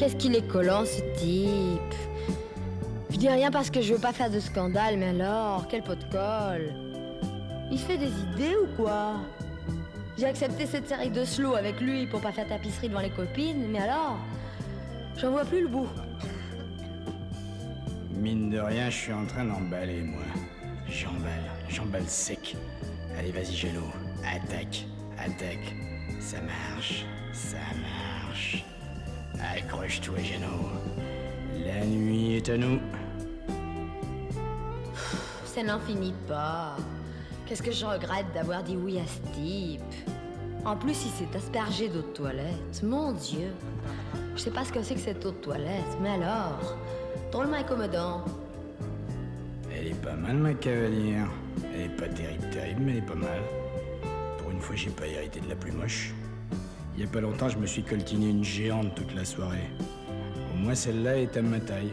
Qu'est-ce qu'il est collant, ce type. Je dis rien parce que je veux pas faire de scandale, mais alors, quel pot de colle. Il se fait des idées ou quoi? J'ai accepté cette série de slow avec lui pour pas faire tapisserie devant les copines, mais alors, j'en vois plus le bout. Mine de rien, je suis en train d'emballer, moi. J'emballe sec. Allez, vas-y, Géno. Attaque. Ça marche. Accroche-toi, Géno. La nuit est à nous. Ça n'en finit pas. Qu'est-ce que je regrette d'avoir dit oui à ce type. En plus, il s'est aspergé d'eau de toilette. Mon Dieu. Je sais pas ce que c'est que cette eau de toilette, mais alors, drôlement incommodant. Elle est pas mal, ma cavalière. Elle est pas terrible, mais elle est pas mal. Pour une fois, j'ai pas hérité de la plus moche. Il y a pas longtemps, je me suis coltiné une géante toute la soirée. Au moins, celle-là est à ma taille.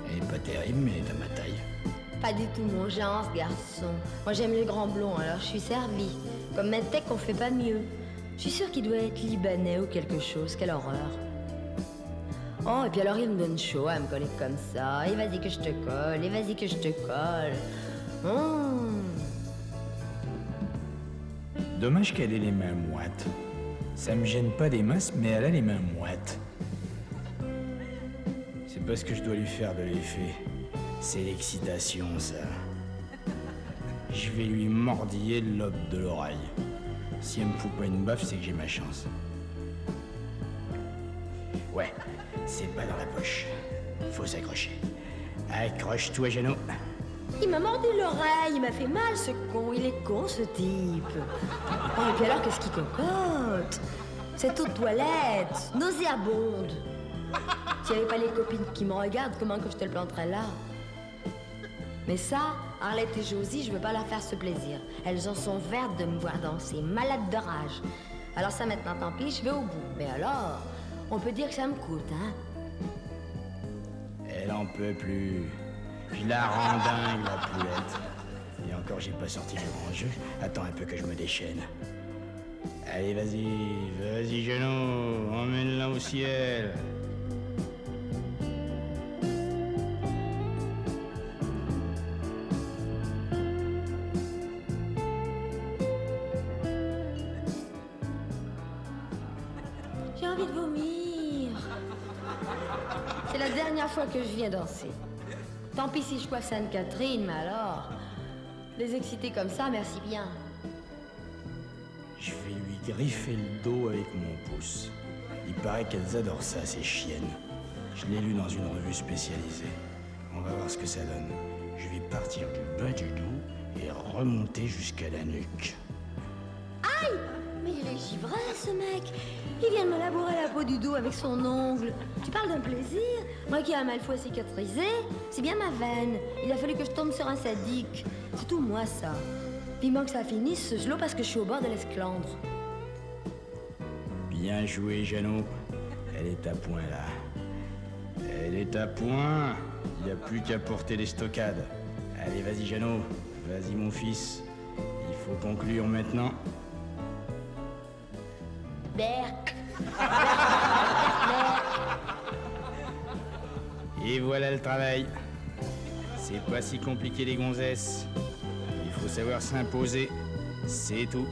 Elle est pas terrible, mais elle est à ma taille. Pas du tout mon genre, ce garçon. Moi, j'aime les grands blonds, alors je suis servie. Comme Medtech, on fait pas mieux. Je suis sûre qu'il doit être libanais ou quelque chose. Quelle horreur. Oh, et puis alors, il me donne chaud à me coller comme ça. Et vas-y que je te colle, et vas-y que je te colle. Dommage qu'elle ait les mains moites. Ça me gêne pas des masses, mais elle a les mains moites. C'est pas ce que je dois lui faire de l'effet. C'est l'excitation, ça. Je vais lui mordiller le lobe de l'oreille. Si elle me fout pas une baffe, c'est que j'ai ma chance. Ouais, c'est pas dans la poche. Faut s'accrocher. Accroche-toi, Géno. Il m'a mordu l'oreille, il m'a fait mal, ce con. Il est con, ce type. Oh, et puis alors, qu'est-ce qu'il cocotte? Cette eau de toilette, nauséabonde. S'il n'y avait pas les copines qui me regardent, comment que je te le planterais là? Mais ça, Arlette et Josie, je veux pas leur faire ce plaisir. Elles en sont vertes de me voir danser, malades de rage. Alors ça, maintenant, tant pis, je vais au bout. Mais alors, on peut dire que ça me coûte, hein? Elle en peut plus. Je la rends dingue, la poulette. Et encore, j'ai pas sorti le grand jeu. Attends un peu que je me déchaîne. Allez, vas-y, Géno, emmène-la au ciel. J'ai envie de vomir. C'est la dernière fois que je viens danser. Tant pis si je coiffe Sainte-Catherine, mais alors... Les exciter comme ça, merci bien. Je vais lui griffer le dos avec mon pouce. Il paraît qu'elles adorent ça, ces chiennes. Je l'ai lu dans une revue spécialisée. On va voir ce que ça donne. Je vais partir du bas du dos et remonter jusqu'à la nuque. Aïe! Mais il est givré, ce mec. Il vient de me labourer la peau du dos avec son ongle. Tu parles d'un plaisir? Moi qui ai un malfoy cicatrisé, c'est bien ma veine. Il a fallu que je tombe sur un sadique. C'est tout moi, ça. Vivement que ça finisse, ce slow, parce que je suis au bord de l'esclandre. Bien joué, Jeannot. Elle est à point, là. Elle est à point. Il n'y a plus qu'à porter les stockades. Allez, vas-y, Jeannot. Vas-y, mon fils. Il faut conclure maintenant. Berk. Et voilà le travail. C'est pas si compliqué, les gonzesses. Il faut savoir s'imposer. C'est tout.